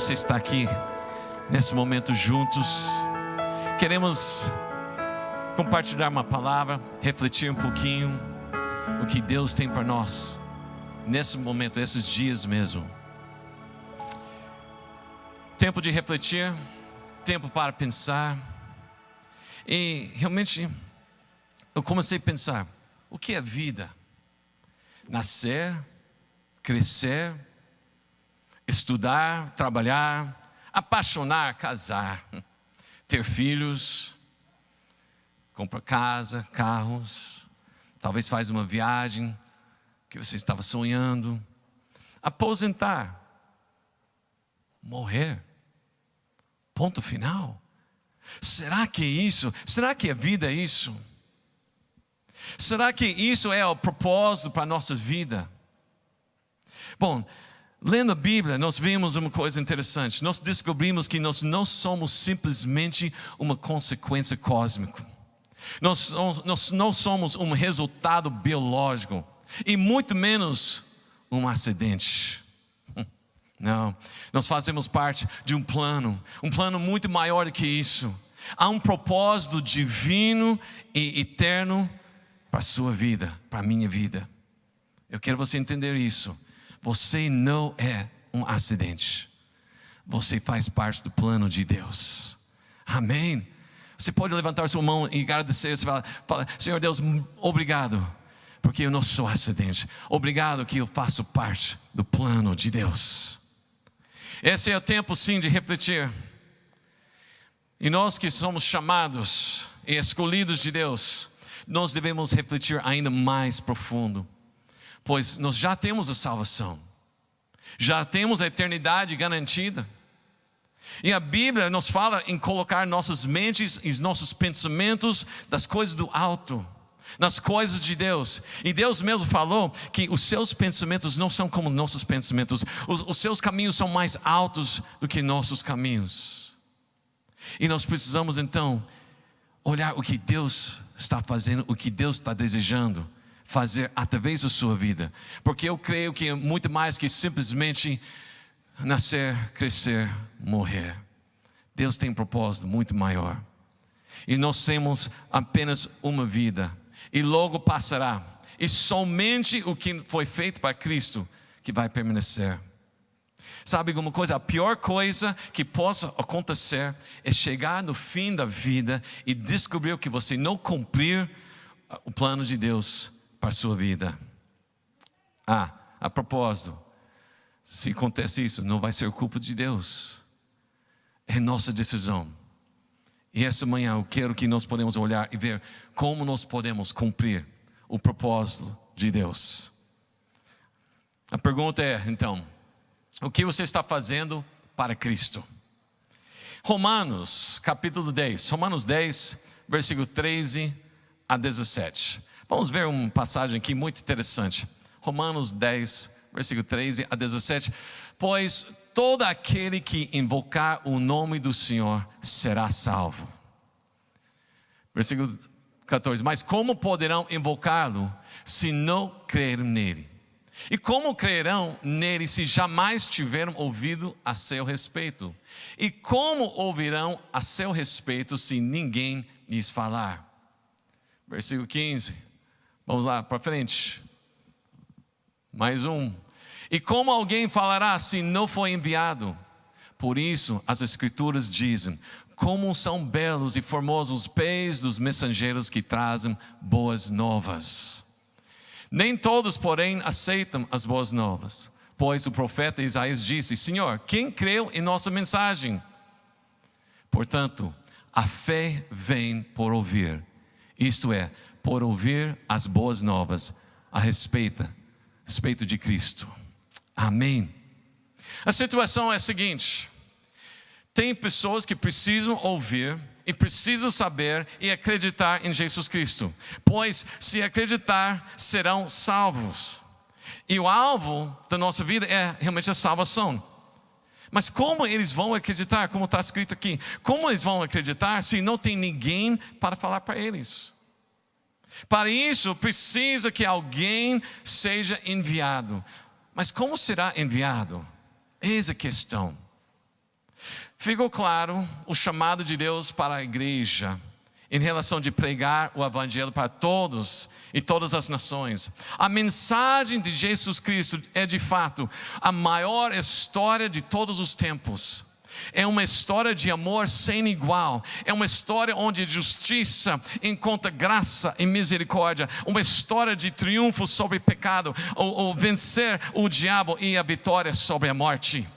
você está aqui nesse momento juntos. Queremos compartilhar uma palavra, refletir um pouquinho o que Deus tem para nós nesse momento, esses dias mesmo. Tempo de refletir, tempo para pensar. E realmente eu comecei a pensar: o que é vida? Nascer, crescer, estudar, trabalhar, apaixonar, casar, ter filhos, comprar casa, carros, talvez faz uma viagem que você estava sonhando, aposentar, morrer, ponto final. Será que é isso? Será que a vida é isso? Será que isso é o propósito para a nossa vida? Bom, lendo a Bíblia, nós vimos uma coisa interessante. Nós descobrimos que nós não somos simplesmente uma consequência cósmica. Nós não somos um resultado biológico, e muito menos um acidente. Não, nós fazemos parte de um plano muito maior do que isso. Há um propósito divino e eterno para a sua vida, para a minha vida. Eu quero você entender isso. Você não é um acidente. Você faz parte do plano de Deus. Amém? Você pode levantar sua mão e agradecer. Você fala: Senhor Deus, obrigado, porque eu não sou acidente. Obrigado que eu faço parte do plano de Deus. Esse é o tempo sim de refletir. E nós que somos chamados e escolhidos de Deus, nós devemos refletir ainda mais profundo, pois nós já temos a salvação, já temos a eternidade garantida. E a Bíblia nos fala em colocar nossas mentes e nossos pensamentos das coisas do alto, nas coisas de Deus. E Deus mesmo falou que os seus pensamentos não são como nossos pensamentos. Os seus caminhos são mais altos do que nossos caminhos. E nós precisamos então olhar o que Deus está fazendo, o que Deus está desejando fazer através da sua vida. Porque eu creio que é muito mais que simplesmente nascer, crescer, morrer. Deus tem um propósito muito maior. E nós temos apenas uma vida, e logo passará. E somente o que foi feito para Cristo que vai permanecer. Sabe alguma coisa? A pior coisa que possa acontecer é chegar no fim da vida e descobrir que você não cumpriu o plano de Deus para a sua vida. A propósito, se acontece isso, não vai ser culpa de Deus. É nossa decisão. E essa manhã eu quero que nós podemos olhar e ver como nós podemos cumprir o propósito de Deus. A pergunta é, então, o que você está fazendo para Cristo? Romanos, capítulo 10. Romanos 10, versículo 13 a 17. Vamos ver uma passagem aqui muito interessante. Romanos 10, versículo 13 a 17. Pois todo aquele que invocar o nome do Senhor será salvo. Versículo 14. Mas como poderão invocá-lo se não crerem nele? E como crerão nele se jamais tiveram ouvido a seu respeito? E como ouvirão a seu respeito se ninguém lhes falar? Versículo 15. Vamos lá para frente. Mais um. E como alguém falará se não foi enviado? Por isso as Escrituras dizem: como são belos e formosos os pés dos mensageiros que trazem boas novas. Nem todos, porém, aceitam as boas novas, pois o profeta Isaías disse: Senhor, quem creu em nossa mensagem? Portanto, a fé vem por ouvir, isto é, por ouvir as boas novas a respeito de Cristo. Amém. A situação é a seguinte: tem pessoas que precisam ouvir e precisam saber e acreditar em Jesus Cristo, pois se acreditar serão salvos. E o alvo da nossa vida é realmente a salvação. Mas como eles vão acreditar, como está escrito aqui? Como eles vão acreditar se não tem ninguém para falar para eles? Para isso precisa que alguém seja enviado. Mas como será enviado? Eis a questão. ficou claro o chamado de Deus para a igreja em relação de pregar o evangelho para todos e todas as nações. A mensagem de Jesus Cristo é de fato a maior história de todos os tempos. É uma história de amor sem igual. É uma história onde justiça encontra graça e misericórdia. Uma história de triunfo sobre o pecado, ou vencer o diabo e a vitória sobre a morte.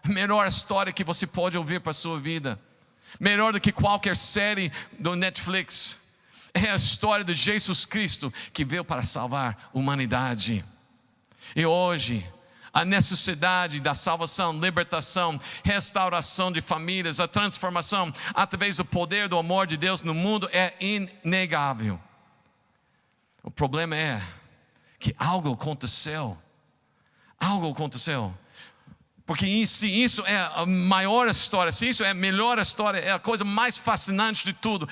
A melhor história que você pode ouvir para a sua vida. Melhor do que qualquer série do Netflix. É a história de Jesus Cristo que veio para salvar a humanidade. E hoje, a necessidade da salvação, libertação, restauração de famílias, a transformação através do poder do amor de Deus no mundo é inegável. O problema é que algo aconteceu. Algo aconteceu. Porque se isso é a maior história, se isso é a melhor história, é a coisa mais fascinante de tudo,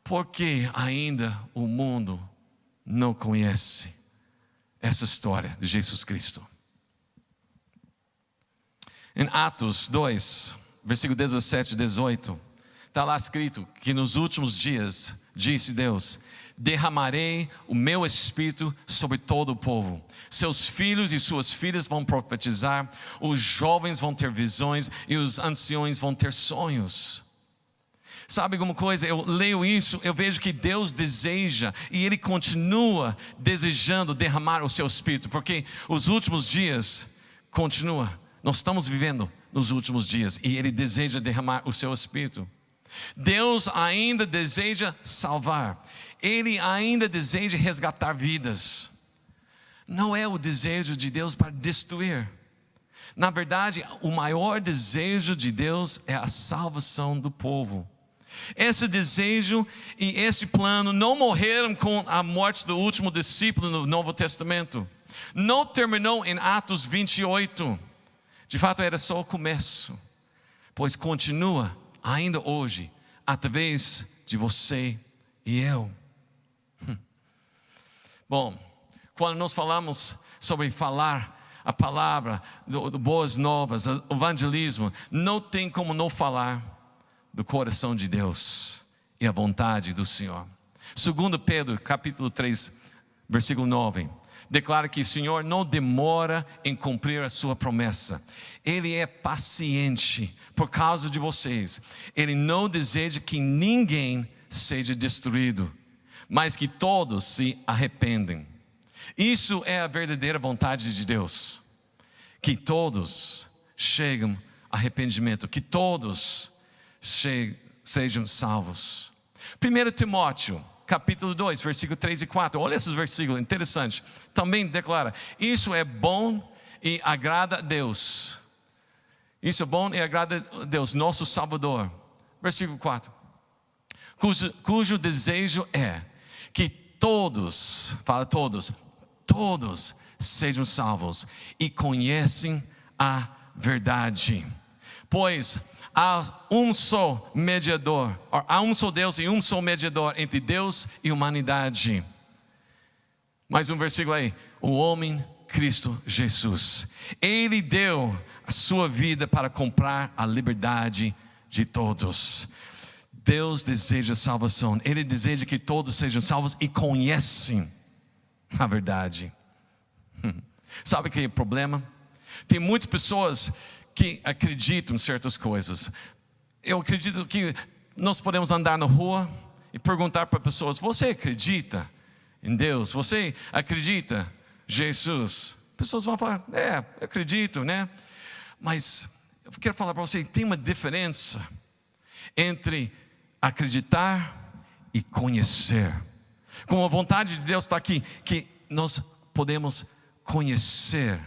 porque ainda o mundo não conhece essa história de Jesus Cristo. Em Atos 2, versículo 17 e 18, está lá escrito que nos últimos dias, disse Deus, derramarei o meu espírito sobre todo o povo. Seus filhos e suas filhas vão profetizar, os jovens vão ter visões e os anciões vão ter sonhos. Sabe alguma coisa? Eu leio isso, eu vejo que Deus deseja e Ele continua desejando derramar o seu espírito, porque os últimos dias continua. Nós estamos vivendo nos últimos dias e Ele deseja derramar o seu espírito. Deus ainda deseja salvar. Ele ainda deseja resgatar vidas. Não é o desejo de Deus para destruir. Na verdade, o maior desejo de Deus é a salvação do povo. Esse desejo e esse plano não morreram com a morte do último discípulo no Novo Testamento. Não terminou em Atos 28. De fato, era só o começo. Pois continua ainda hoje, através de você e eu. Bom, quando nós falamos sobre falar a palavra, boas novas, o evangelismo, não tem como não falar do coração de Deus e a vontade do Senhor. 2 Pedro, capítulo 3, versículo 9, declara que o Senhor não demora em cumprir a sua promessa. Ele é paciente por causa de vocês. Ele não deseja que ninguém seja destruído, mas que todos se arrependem. Isso é a verdadeira vontade de Deus. Que todos cheguem a arrependimento, que todos sejam salvos. 1 Timóteo, capítulo 2, versículo 3 e 4. Olha esses versículos, interessante. Também declara, isso é bom e agrada a Deus. Isso é bom e agrada a Deus, nosso Salvador. Versículo 4. Cujo desejo é que todos, fala todos sejam salvos e conhecem a verdade. Pois há um só mediador, há um só Deus e um só mediador entre Deus e humanidade. Mais um versículo aí. O homem Cristo Jesus. Ele deu a sua vida para comprar a liberdade de todos. Deus deseja salvação. Ele deseja que todos sejam salvos e conhecem a verdade. Sabe que é o problema? Tem muitas pessoas que acreditam em certas coisas. Eu acredito que nós podemos andar na rua e perguntar para pessoas: você acredita em Deus? Você acredita em Jesus? Pessoas vão falar: eu acredito, né? Mas eu quero falar para você, tem uma diferença entre acreditar e conhecer. Como a vontade de Deus está aqui, que nós podemos conhecer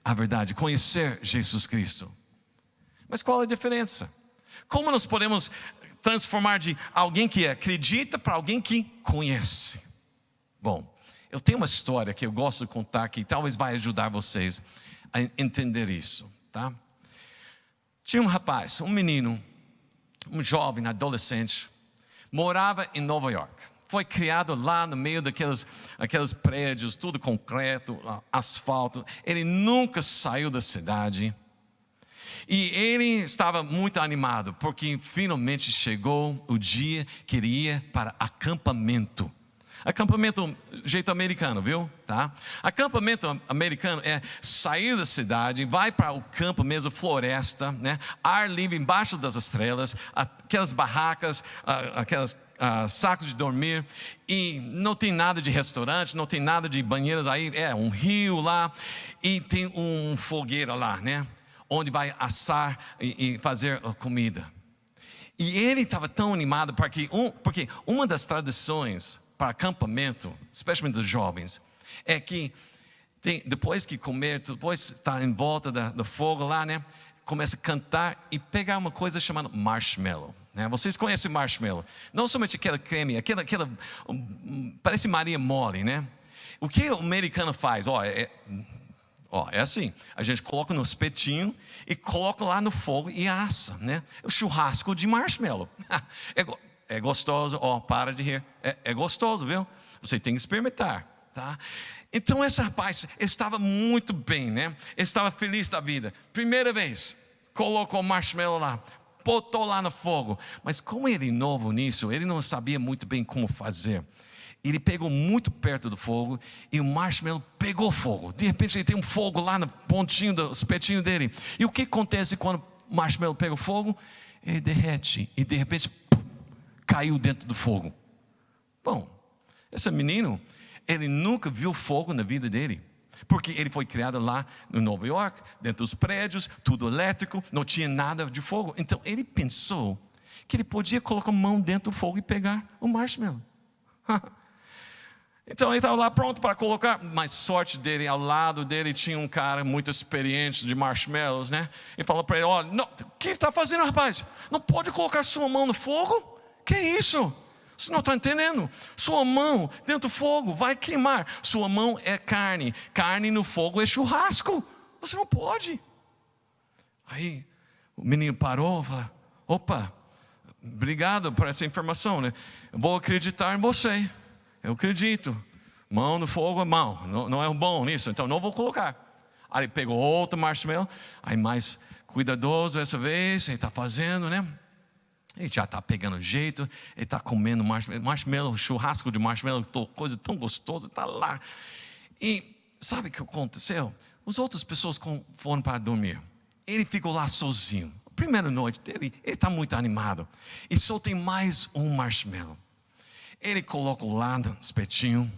a verdade, conhecer Jesus Cristo. Mas qual é a diferença? Como nós podemos transformar de alguém que acredita para alguém que conhece? Bom, eu tenho uma história que eu gosto de contar que talvez vai ajudar vocês a entender isso, tá? Tinha um rapaz, um menino, um jovem, adolescente, morava em Nova York. Foi criado lá no meio daqueles prédios, tudo concreto, asfalto. Ele nunca saiu da cidade. E ele estava muito animado, porque finalmente chegou o dia que ele ia para acampamento. Acampamento, jeito americano, viu? Tá? Acampamento americano é sair da cidade, vai para o campo mesmo, floresta, né? Ar livre embaixo das estrelas, aquelas barracas, aquelas sacos de dormir, e não tem nada de restaurante, não tem nada de banheiros aí, é um rio lá, e tem um fogueira lá, né? Onde vai assar e fazer a comida. E ele estava tão animado, porque uma das tradições para acampamento, especialmente dos jovens, é que depois que comer, depois está em volta do fogo lá, né? Começa a cantar e pegar uma coisa chamada marshmallow. Né? Vocês conhecem marshmallow? Não somente aquela creme, aquela parece Maria mole, né? O que o americano faz? É assim, a gente coloca no espetinho e coloca lá no fogo e assa, né? O churrasco de marshmallow. É gostoso, para de rir. É gostoso, viu? Você tem que experimentar, tá? Então esse rapaz estava muito bem, né? Estava feliz da vida. Primeira vez, colocou o marshmallow lá, botou lá no fogo. Mas como ele é novo nisso, ele não sabia muito bem como fazer. Ele pegou muito perto do fogo e o marshmallow pegou fogo. De repente ele tem um fogo lá no pontinho do espetinho dele. E o que acontece quando o marshmallow pega fogo? Ele derrete e de repente caiu dentro do fogo. Bom, esse menino, ele nunca viu fogo na vida dele, porque ele foi criado lá no Nova York, dentro dos prédios, tudo elétrico, não tinha nada de fogo. Então ele pensou que ele podia colocar a mão dentro do fogo e pegar o marshmallow. Então ele estava lá pronto para colocar, mas sorte dele, ao lado dele tinha um cara muito experiente de marshmallows, né? E falou para ele: olha, o que está fazendo, rapaz? Não pode colocar sua mão no fogo? Que isso? Você não está entendendo? Sua mão dentro do fogo vai queimar. Sua mão é carne. Carne no fogo é churrasco. Você não pode. Aí o menino parou e falou: opa, obrigado por essa informação, né? Eu vou acreditar em você. Eu acredito. Mão no fogo é mal. Não é bom nisso. Então não vou colocar. Aí ele pegou outro marshmallow. Aí mais cuidadoso essa vez. Ele está fazendo, né? Ele já está pegando jeito, ele está comendo marshmallow, churrasco de marshmallow, coisa tão gostosa, está lá. E sabe o que aconteceu? As outras pessoas foram para dormir. Ele ficou lá sozinho. Primeira noite dele, ele está muito animado. E só tem mais um marshmallow. Ele colocou lá no espetinho.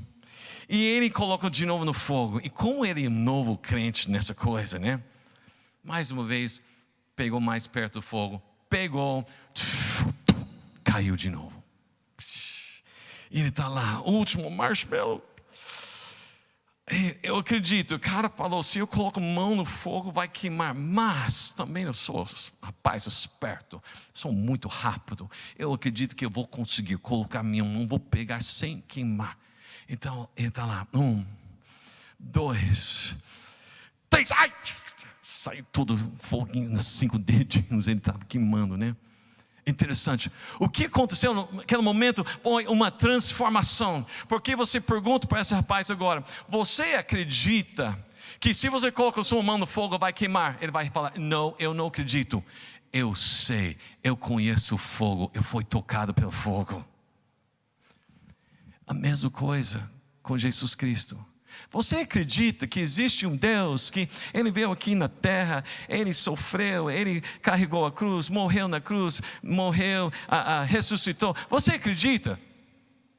E ele colocou de novo no fogo. E como ele é um novo crente nessa coisa, né? Mais uma vez, pegou mais perto do fogo. Pegou, caiu de novo. E ele está lá, último marshmallow. Eu acredito, o cara falou: se eu coloco a mão no fogo vai queimar. Mas também eu sou rapaz esperto, sou muito rápido. Eu acredito que eu vou conseguir colocar minha mão, vou pegar sem queimar. Então ele está lá, 1, 2, 3, ai! Saiu todo foguinho nos 5 dedinhos, ele estava queimando, né? Interessante. O que aconteceu naquele momento foi uma transformação. Porque você pergunta para esse rapaz agora: você acredita que se você coloca a sua mão no fogo vai queimar? Ele vai falar: não, eu não acredito. Eu sei, eu conheço o fogo, eu fui tocado pelo fogo. A mesma coisa com Jesus Cristo. Você acredita que existe um Deus, que Ele veio aqui na terra, Ele sofreu, Ele carregou a cruz, morreu na cruz, ressuscitou? Você acredita?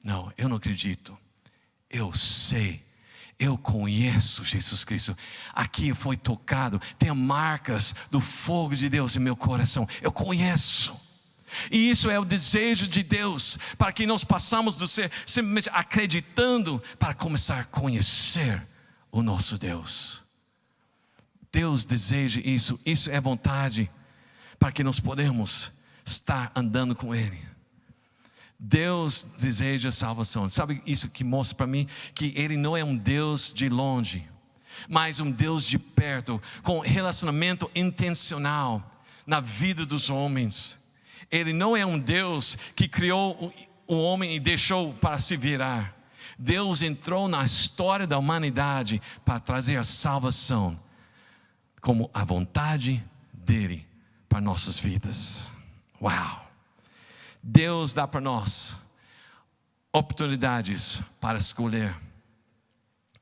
Não, eu não acredito. Eu sei, eu conheço Jesus Cristo. Aqui foi tocado, tem marcas do fogo de Deus em meu coração. Eu conheço. E isso é o desejo de Deus, para que nós passamos do ser simplesmente acreditando, para começar a conhecer o nosso Deus. Deus deseja isso, isso é vontade, para que nós podemos estar andando com Ele. Deus deseja salvação. Sabe isso que mostra para mim? Que Ele não é um Deus de longe, mas um Deus de perto, com relacionamento intencional na vida dos homens. Ele não é um Deus que criou o homem e deixou para se virar. Deus entrou na história da humanidade para trazer a salvação como a vontade dele para nossas vidas. Uau! Deus dá para nós oportunidades para escolher.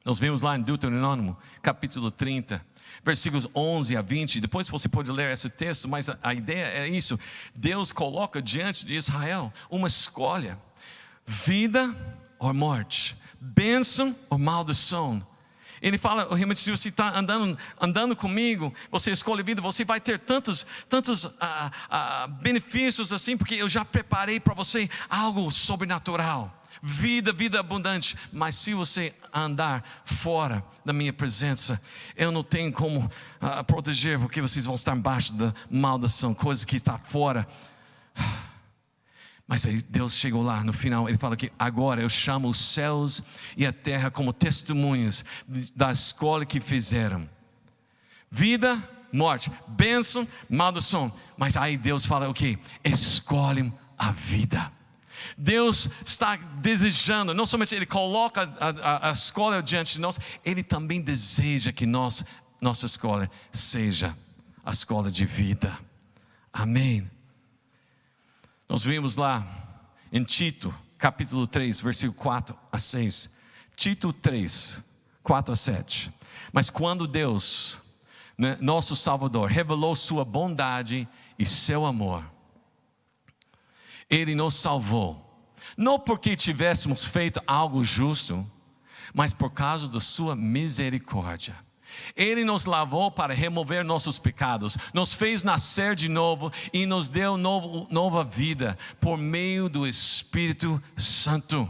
Nós vemos lá em Deuteronômio, capítulo 30, versículos 11 a 20. Depois você pode ler esse texto, mas a ideia é isso. Deus coloca diante de Israel uma escolha: vida ou morte, bênção ou maldição. Ele fala, realmente, se você está andando comigo, você escolhe vida, você vai ter tantos benefícios assim, porque eu já preparei para você algo sobrenatural. Vida abundante. Mas se você andar fora da minha presença, eu não tenho como proteger, porque vocês vão estar embaixo da maldição, coisa que está fora. Mas aí Deus chegou lá no final, Ele fala que agora eu chamo os céus e a terra como testemunhas da escolha que fizeram. Vida, morte, bênção, maldição. Mas aí Deus fala o quê? Escolhe a vida. Deus está desejando, não somente Ele coloca a escolha diante de nós, Ele também deseja que nossa escolha seja a escolha de vida. Amém. Nós vimos lá em Tito, capítulo 3, versículo 4 a 6. Tito 3, 4 a 7. Mas quando Deus, nosso Salvador, revelou sua bondade e seu amor, Ele nos salvou, não porque tivéssemos feito algo justo, mas por causa da sua misericórdia. Ele nos lavou para remover nossos pecados, nos fez nascer de novo e nos deu nova vida por meio do Espírito Santo.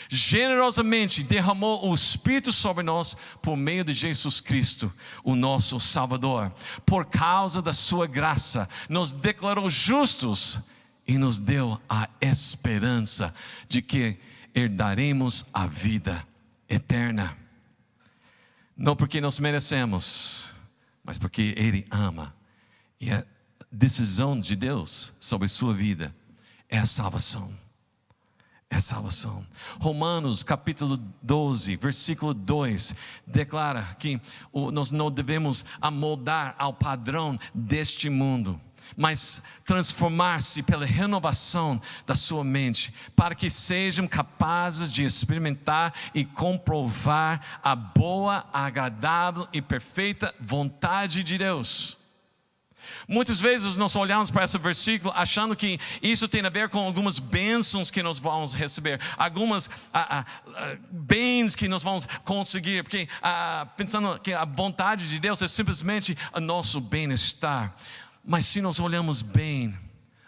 Generosamente derramou o Espírito sobre nós por meio de Jesus Cristo, o nosso Salvador. Por causa da sua graça, nos declarou justos e nos deu a esperança de que herdaremos a vida eterna. Não porque nós merecemos, mas porque Ele ama. E a decisão de Deus sobre sua vida é a salvação. É a salvação. Romanos capítulo 12, versículo 2, declara que nós não devemos amoldar ao padrão deste mundo, mas transformar-se pela renovação da sua mente, para que sejam capazes de experimentar e comprovar a boa, agradável e perfeita vontade de Deus. Muitas vezes nós olhamos para esse versículo achando que isso tem a ver com algumas bênçãos que nós vamos receber, algumas bens que nós vamos conseguir, porque pensando que a vontade de Deus é simplesmente o nosso bem-estar. Mas se nós olhamos bem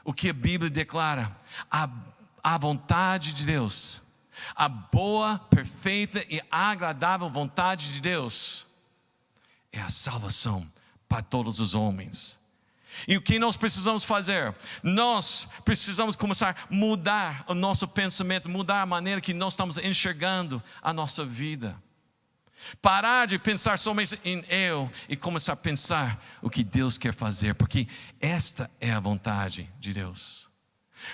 o que a Bíblia declara, a vontade de Deus, a boa, perfeita e agradável vontade de Deus, é a salvação para todos os homens. E o que nós precisamos fazer? Nós precisamos começar a mudar o nosso pensamento, mudar a maneira que nós estamos enxergando a nossa vida. Parar de pensar somente em eu e começar a pensar o que Deus quer fazer, porque esta é a vontade de Deus.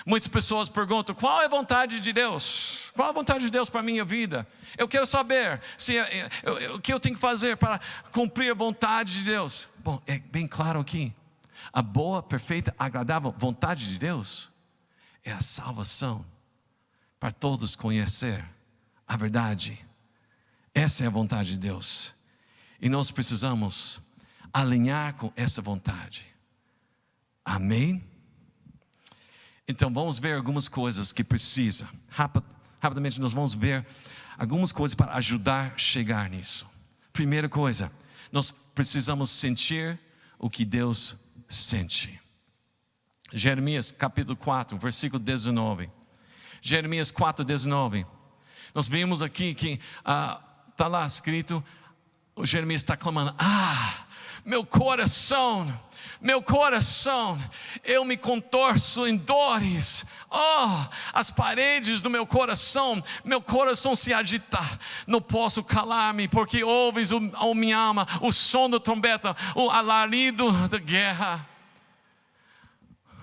Muitas pessoas perguntam: qual é a vontade de Deus? Qual é a vontade de Deus para a minha vida? Eu quero saber o que eu tenho que fazer para cumprir a vontade de Deus. Bom, é bem claro aqui. A boa, perfeita, agradável vontade de Deus é a salvação para todos conhecer a verdade. Essa é a vontade de Deus. E nós precisamos alinhar com essa vontade. Amém? Então vamos ver algumas coisas que precisa. Rapidamente nós vamos ver algumas coisas para ajudar a chegar nisso. Primeira coisa, nós precisamos sentir o que Deus sente. Jeremias capítulo 4, versículo 19. Jeremias 4, 19. Nós vimos aqui que está lá escrito, o Jeremias está clamando: meu coração, eu me contorço em dores. As paredes do meu coração se agita. Não posso calar-me, porque ouves, minha alma, o som da trombeta, o alarido da guerra.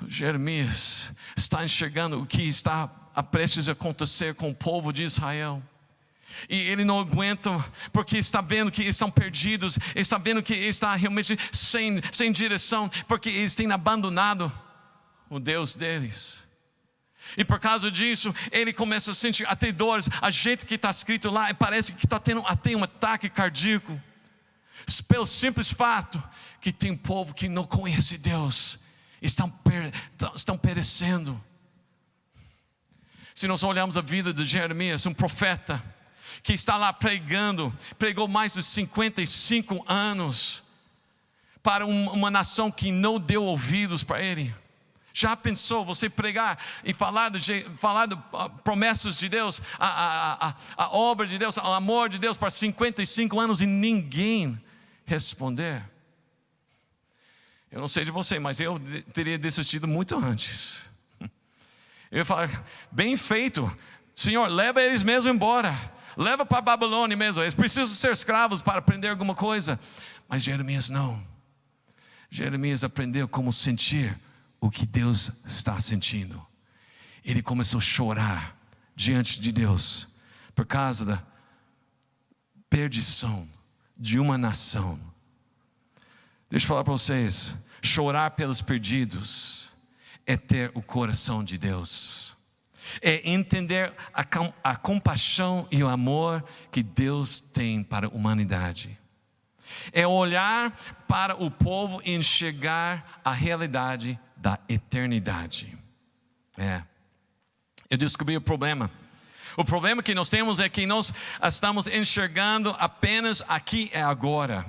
Jeremias está enxergando o que está prestes a acontecer com o povo de Israel. E ele não aguenta, porque está vendo que estão perdidos, está vendo que está realmente sem direção, porque eles têm abandonado o Deus deles. E por causa disso, ele começa a sentir até dores. A gente que está escrito lá, parece que está tendo até um ataque cardíaco, pelo simples fato que tem povo que não conhece Deus, estão perecendo. Se nós olharmos a vida de Jeremias, um profeta, que está lá pregou mais de 55 anos, para uma nação que não deu ouvidos para ele. Já pensou você pregar e falar de promessas de Deus, a obra de Deus, o amor de Deus para 55 anos e ninguém responder? Eu não sei de você, mas eu teria desistido muito antes. Eu ia falar, bem feito, Senhor, leva eles mesmo embora, leva para a Babilônia mesmo, eles precisam ser escravos para aprender alguma coisa. Mas Jeremias não. Jeremias aprendeu como sentir o que Deus está sentindo. Ele começou a chorar diante de Deus por causa da perdição de uma nação. Deixa eu falar para vocês, chorar pelos perdidos é ter o coração de Deus, é entender a compaixão e o amor que Deus tem para a humanidade, é olhar para o povo e enxergar a realidade da eternidade. Eu descobri o problema. O problema que nós temos é que nós estamos enxergando apenas aqui e agora.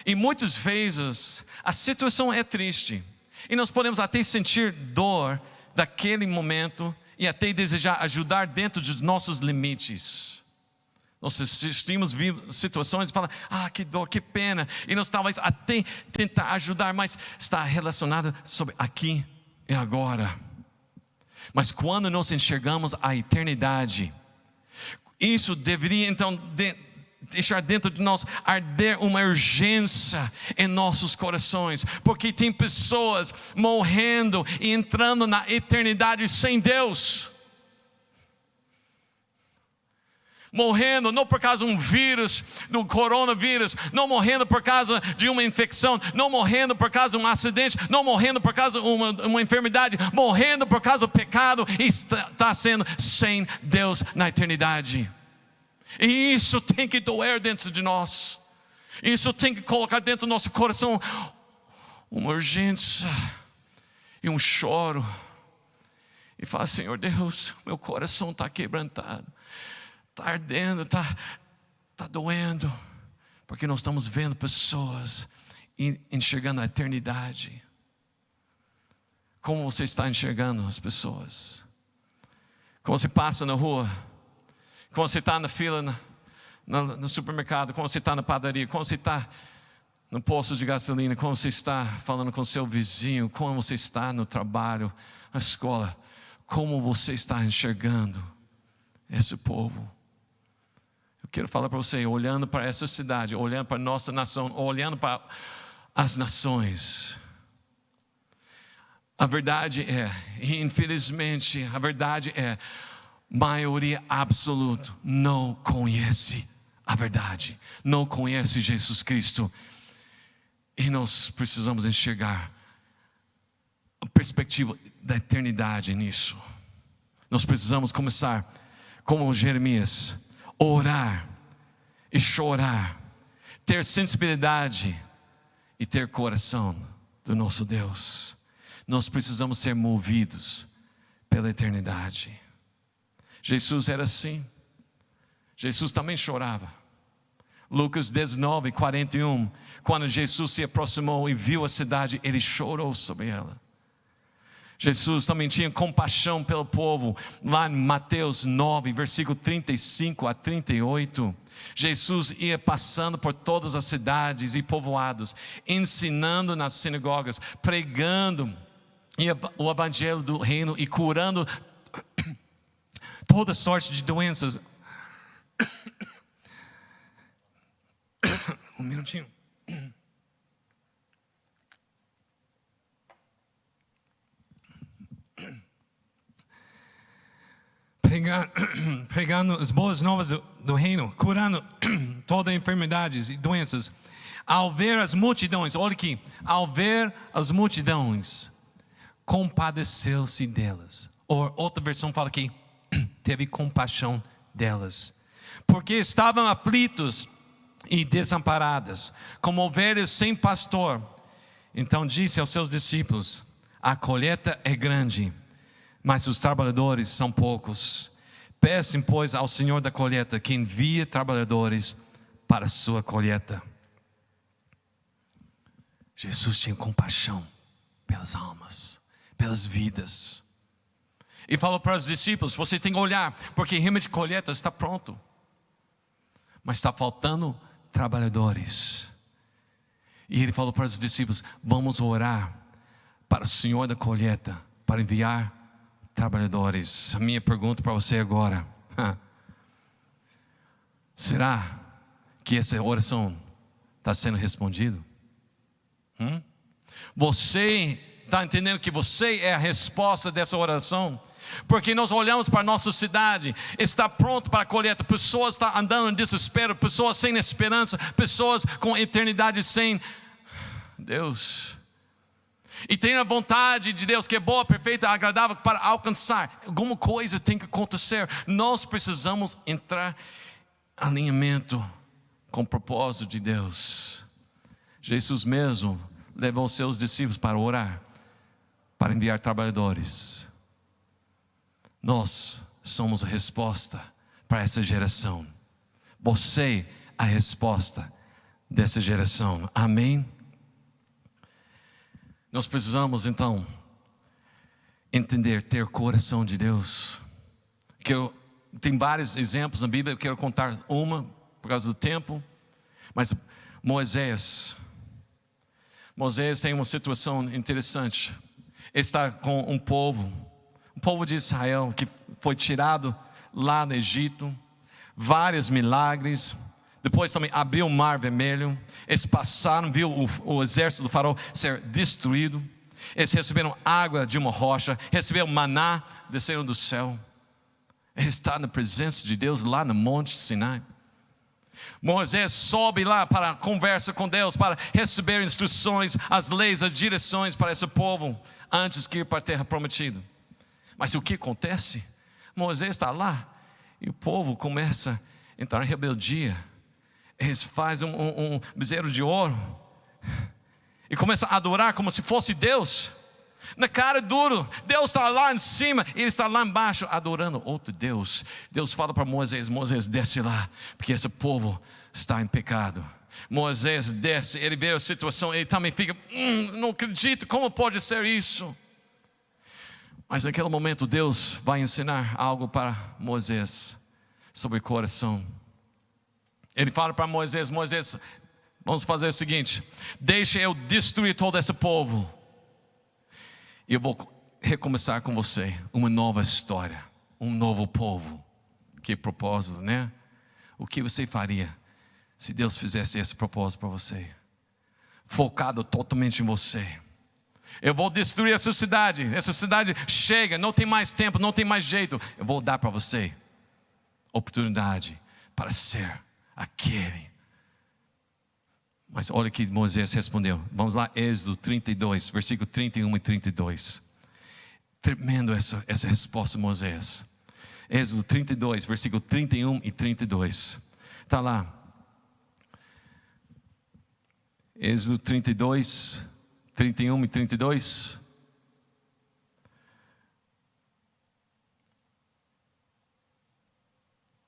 E muitas vezes a situação é triste. E nós podemos até sentir dor daquele momento e até desejar ajudar dentro dos nossos limites. Nós assistimos situações e falamos, que dor, que pena. E nós talvez até tentar ajudar, mas está relacionado sobre aqui e agora. Mas quando nós enxergamos a eternidade, isso deveria então deixar dentro de nós arder uma urgência em nossos corações. Porque tem pessoas morrendo e entrando na eternidade sem Deus. Morrendo não por causa de um vírus, do coronavírus, não morrendo por causa de uma infecção, não morrendo por causa de um acidente, não morrendo por causa de uma enfermidade, morrendo por causa do pecado e está sendo sem Deus na eternidade. E isso tem que doer dentro de nós, isso tem que colocar dentro do nosso coração uma urgência e um choro, e falar, Senhor Deus, meu coração está quebrantado, está ardendo, está doendo, porque nós estamos vendo pessoas enxergando a eternidade. Como você está enxergando as pessoas? Quando você passa na rua, quando você está na fila no supermercado, quando você está na padaria, quando você está no posto de gasolina, quando você está falando com seu vizinho, quando você está no trabalho, na escola, como você está enxergando esse povo? Eu quero falar para você, olhando para essa cidade, olhando para a nossa nação, olhando para as nações, a verdade é, e infelizmente a verdade é, maioria absoluta não conhece a verdade, não conhece Jesus Cristo. E nós precisamos enxergar a perspectiva da eternidade nisso. Nós precisamos começar, como Jeremias, orar e chorar, ter sensibilidade e ter coração do nosso Deus. Nós precisamos ser movidos pela eternidade. Jesus era assim. Jesus também chorava. Lucas 19, 41, quando Jesus se aproximou e viu a cidade, ele chorou sobre ela. Jesus também tinha compaixão pelo povo, lá em Mateus 9, versículo 35 a 38. Jesus ia passando por todas as cidades e povoados, ensinando nas sinagogas, pregando o evangelho do reino e curando toda sorte de doenças. Um minutinho. pregando as boas novas do reino, curando todas as enfermidades e doenças. Ao ver as multidões, olha aqui, ao ver as multidões, compadeceu-se delas. Ou outra versão fala que teve compaixão delas, porque estavam aflitos e desamparadas, como ovelhas sem pastor. Então disse aos seus discípulos: a colheita é grande, mas os trabalhadores são poucos. Peçam, pois, ao Senhor da colheita que envie trabalhadores para a sua colheita. Jesus tinha compaixão pelas almas, pelas vidas. E falou para os discípulos: vocês têm que olhar, porque o rimo de colheita está pronto, mas está faltando trabalhadores. E ele falou para os discípulos: vamos orar para o Senhor da colheita, para enviar trabalhadores. A minha pergunta para você agora: será que essa oração está sendo respondida? Você está entendendo que você é a resposta dessa oração? Porque nós olhamos para a nossa cidade, está pronto para a colheita, pessoas estão andando em desespero, pessoas sem esperança, pessoas com eternidade sem Deus. E tem a vontade de Deus que é boa, perfeita, agradável para alcançar. Alguma coisa tem que acontecer. Nós precisamos entrar em alinhamento com o propósito de Deus. Jesus mesmo levou os seus discípulos para orar, para enviar trabalhadores. Nós somos a resposta para essa geração. Você é a resposta dessa geração. Amém? Nós precisamos então entender, ter o coração de Deus. Tem vários exemplos na Bíblia, eu quero contar uma por causa do tempo. Mas Moisés tem uma situação interessante. Ele está com um povo de Israel que foi tirado lá no Egito, vários milagres. Depois também abriu o mar vermelho. Eles passaram, viu o exército do faraó ser destruído. Eles receberam água de uma rocha, receberam maná descendo do céu. Eles estão na presença de Deus lá no Monte Sinai. Moisés sobe lá para conversa com Deus, para receber instruções, as leis, as direções para esse povo, antes que ir para a terra prometida. Mas o que acontece? Moisés está lá, e o povo começa a entrar em rebeldia. Eles fazem um bezerro de ouro, e começam a adorar como se fosse Deus. Na cara duro, Deus está lá em cima, e ele está lá embaixo adorando outro Deus. Deus fala para Moisés: Moisés, desce lá, porque esse povo está em pecado. Moisés desce, ele vê a situação, ele também fica: não acredito, como pode ser isso? Mas naquele momento Deus vai ensinar algo para Moisés sobre o coração. Ele fala para Moisés: Moisés, vamos fazer o seguinte, deixa eu destruir todo esse povo, e eu vou recomeçar com você uma nova história, um novo povo. Que propósito, né? O que você faria se Deus fizesse esse propósito para você? Focado totalmente em você. Eu vou destruir essa cidade chega, não tem mais tempo, não tem mais jeito. Eu vou dar para você oportunidade para ser aquele. Mas olha o que Moisés respondeu. Vamos lá, Êxodo 32, versículo 31 e 32. Tremendo essa resposta de Moisés. Êxodo 32, versículo 31 e 32. Está lá. Êxodo 32, 31 e 32.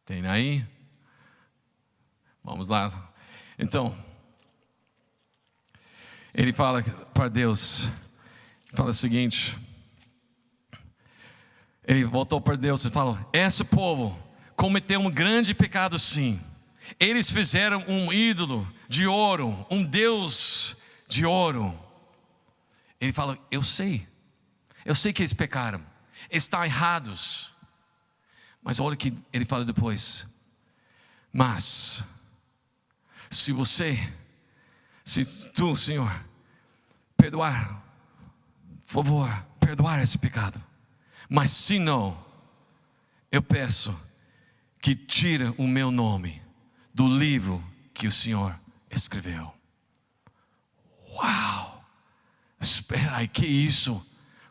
Tem aí? Vamos lá. Então, ele fala para Deus, fala o seguinte. Ele voltou para Deus e falou: esse povo cometeu um grande pecado, sim. Eles fizeram um ídolo de ouro, um Deus de ouro. Ele falou: eu sei que eles pecaram, estão errados. Mas olha o que ele fala depois: mas se tu, Senhor, perdoar, por favor, perdoar esse pecado. Mas se não, eu peço que tire o meu nome do livro que o Senhor escreveu. Uau! Espera aí, que isso?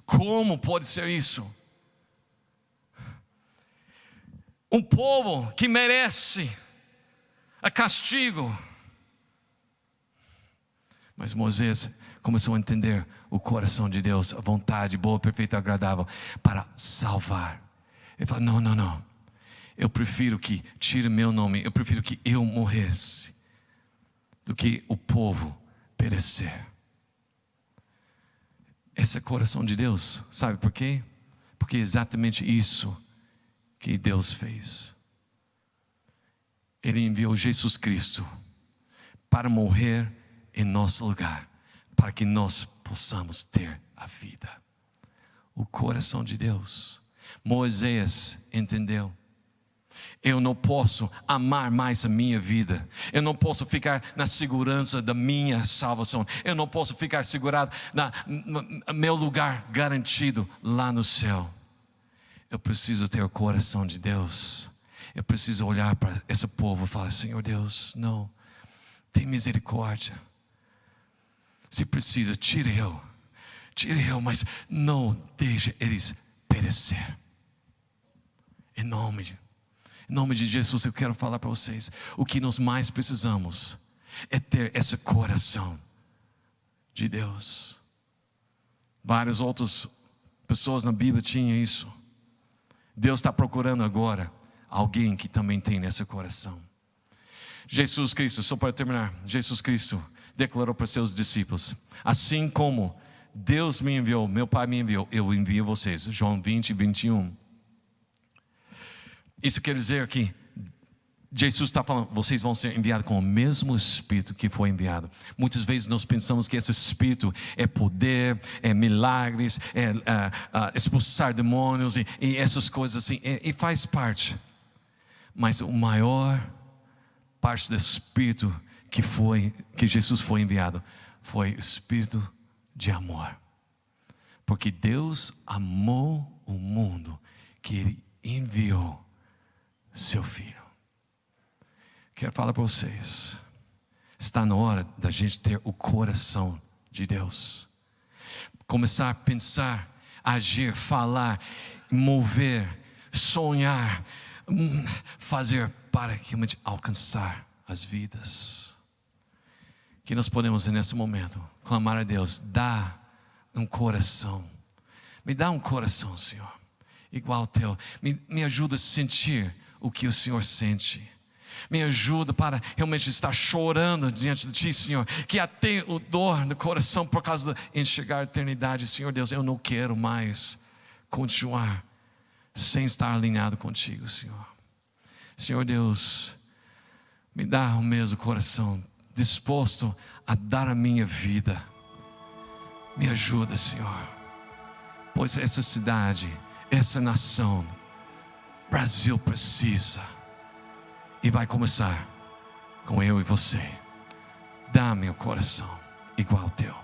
Como pode ser isso? Um povo que merece a castigo. Mas Moisés começou a entender o coração de Deus, a vontade boa, perfeita e agradável para salvar. Ele falou: não, não, não. Eu prefiro que tire meu nome, eu prefiro que eu morresse do que o povo perecer. Esse é o coração de Deus. Sabe por quê? Porque é exatamente isso que Deus fez. Ele enviou Jesus Cristo para morrer em nosso lugar, para que nós possamos ter a vida. O coração de Deus. Moisés entendeu: eu não posso amar mais a minha vida, eu não posso ficar na segurança da minha salvação, eu não posso ficar segurado no meu lugar garantido lá no céu. Eu preciso ter o coração de Deus. Eu preciso olhar para esse povo e falar: Senhor Deus, não, tem misericórdia. Se precisa, tire eu, mas não deixe eles perecer. Em nome de Jesus, eu quero falar para vocês: o que nós mais precisamos é ter esse coração de Deus. Várias outras pessoas na Bíblia tinham isso. Deus está procurando agora alguém que também tem esse coração. Jesus Cristo, só para terminar, Jesus Cristo declarou para seus discípulos: assim como Deus me enviou, meu Pai me enviou, eu envio vocês. João 20, 21. Isso quer dizer que Jesus está falando: vocês vão ser enviados com o mesmo Espírito que foi enviado. Muitas vezes nós pensamos que esse Espírito é poder, é milagres, é expulsar demônios e essas coisas assim, e faz parte. Mas o maior parte do Espírito que Jesus foi enviado foi o Espírito de amor. Porque Deus amou o mundo que Ele enviou seu Filho. Quero falar para vocês: está na hora da gente ter o coração de Deus. Começar a pensar, agir, falar, mover, sonhar, fazer para realmente alcançar as vidas. Que nós podemos nesse momento clamar a Deus: dá um coração. Me dá um coração, Senhor, igual ao teu. Me ajuda a sentir o que o Senhor sente. Me ajuda para realmente estar chorando diante de Ti, Senhor, que até o dor no coração por causa de enxergar a eternidade. Senhor Deus, eu não quero mais continuar sem estar alinhado contigo, Senhor. Senhor Deus, me dá o mesmo coração, disposto a dar a minha vida. Me ajuda, Senhor, pois essa cidade, essa nação, Brasil precisa. E vai começar com eu e você. Dá-me o coração igual ao teu.